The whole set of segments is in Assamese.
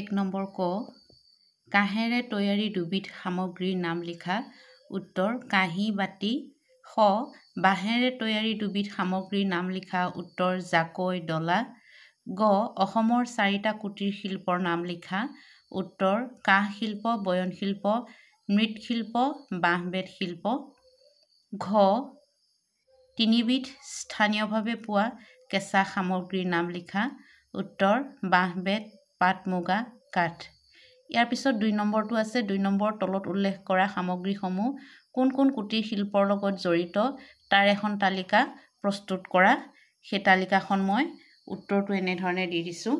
1 নম্বৰ ক কাঁহেৰে তৈয়াৰী দুবিধ সামগ্ৰীৰ নাম লিখা উত্তৰ কাঁহী বাতি খ বাঁহেৰে তৈয়াৰী দুবিধ সামগ্ৰীৰ নাম লিখা উত্তৰ জাকৈ ডলা গ অসমৰ 4টা কুটিৰ শিল্পৰ নাম লিখা উত্তৰ কাঁহ শিল্প বয়ন শিল্প মৃৎশিল্প বাঁহ-বেত শিল্প ঘ 3বিধ স্থানীয়ভাৱে পোৱা কেঁচা সামগ্ৰীৰ নাম লিখা উত্তৰ বাঁহ-বেত পাট মুগা কাঠ ইয়াৰ পিছত 2 নম্বৰটো আছে 2 নম্বৰ তলত উল্লেখ কৰা সামগ্ৰীসমূহ কোন কোন কুটিৰ শিল্পৰ লগত জড়িত তাৰ এখন তালিকা প্ৰস্তুত কৰা সেই তালিকাখন মই উত্তৰটো এনে ধৰণে দি দিছো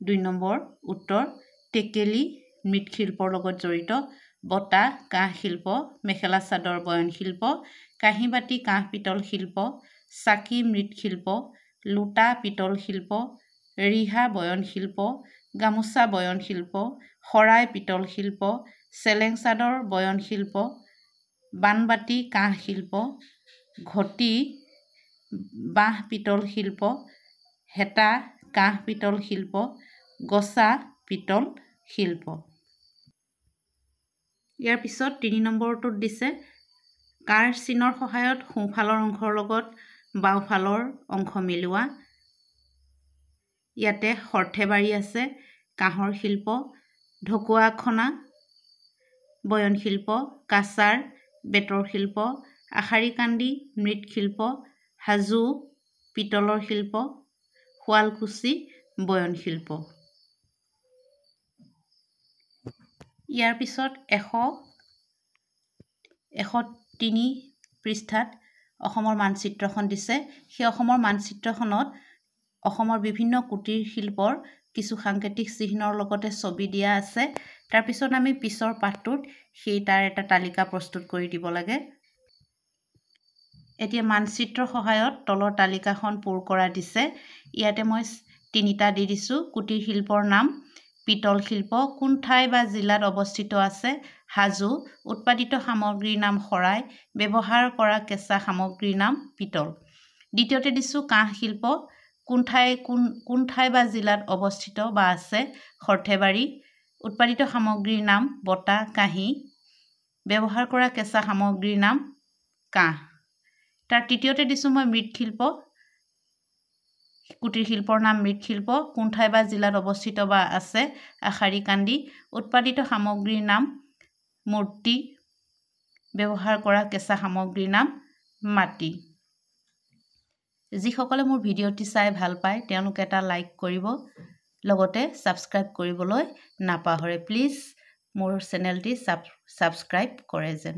2 নম্বৰ উত্তৰ টেকেলি মৃৎশিল্পৰ লগত জড়িত বটা কাঁহ শিল্প মেখেলা চাদৰ বয়ন শিল্প কাঁহী বাতি কাঁহ পিতল শিল্প চাকি মৃৎশিল্প লুটা পিতল শিল্প ৰিহা বয়ন শিল্প গামোচা বয়ন শিল্প শৰাই পিতল শিল্প চেলেং চাদৰ বয়ন শিল্প বানবাতি কাঁহ শিল্প ঘটি বাঁহ পিতল শিল্প হেতা কাঁহ পিতল শিল্প গছা পিতল শিল্প ইয়াৰ পিছত 3 নম্বৰটোত দিছে কাৰ চিনৰ সহায়ত সোঁফালৰ অংশৰ লগত বাওঁফালৰ অংশ মিলোৱা ইয়াতে সৰ্থেবাৰী আছে কাঁহৰ শিল্প ঢকুৱাখনা বয়ন শিল্প কাছাৰ বেতৰ শিল্প আশাৰীকান্দি মৃৎশিল্প হাজো পিতলৰ শিল্প শুৱালকুছি বয়ন শিল্প ইয়াৰ পিছত 103 পৃষ্ঠাত অসমৰ মানচিত্ৰখন দিছে সেই অসমৰ মানচিত্ৰখনত অসমৰ বিভিন্ন কুটিৰ শিল্পৰ কিছু সাংকেতিক চিহ্নৰ লগতে ছবি দিয়া আছে তাৰ পিছত আমি পিছৰ পাঠটোত সেই তাৰ এটা তালিকা প্ৰস্তুত কৰি দিব লাগে এতিয়া মানচিত্ৰৰ সহায়ত তলৰ তালিকাখন পূৰ কৰা দিছে ইয়াতে মই 3টা দি দিছো কুটিৰ শিল্পৰ নাম পিতল শিল্প কোন ঠাই বা জিলাত অৱস্থিত আছে হাজো উৎপাদিত সামগ্ৰীৰ নাম শৰাই ব্যৱহাৰ কৰা কেঁচা সামগ্ৰীৰ নাম পিতল দ্বিতীয়তে দিছো কাঁহ শিল্প কোন ঠাই বা জিলাত অৱস্থিত বা আছে সৰ্থেবাৰী উৎপাদিত সামগ্ৰীৰ নাম বটা কাঁহী ব্যৱহাৰ কৰা কেঁচা সামগ্ৰীৰ নাম কাঁহ তাৰ তৃতীয়তে দিছো মই মৃৎশিল্প কুটিৰ শিল্পৰ নাম মৃৎশিল্প কোন ঠাই বা জিলাত অৱস্থিত বা আছে আশাৰীকান্দি উৎপাদিত সামগ্ৰীৰ নাম মূৰ্তি ব্যৱহাৰ কৰা কেঁচা সামগ্ৰীৰ নাম মাটি যিসকলে মোৰ ভিডিঅ'টি চাই ভাল পায় তেওঁলোকে এটা লাইক কৰিব লগতে সাবস্ক্ৰাইব কৰিবলৈ নাপাহৰে প্লিজ মোৰ চেনেলটি সাবস্ক্ৰাইব কৰে যেন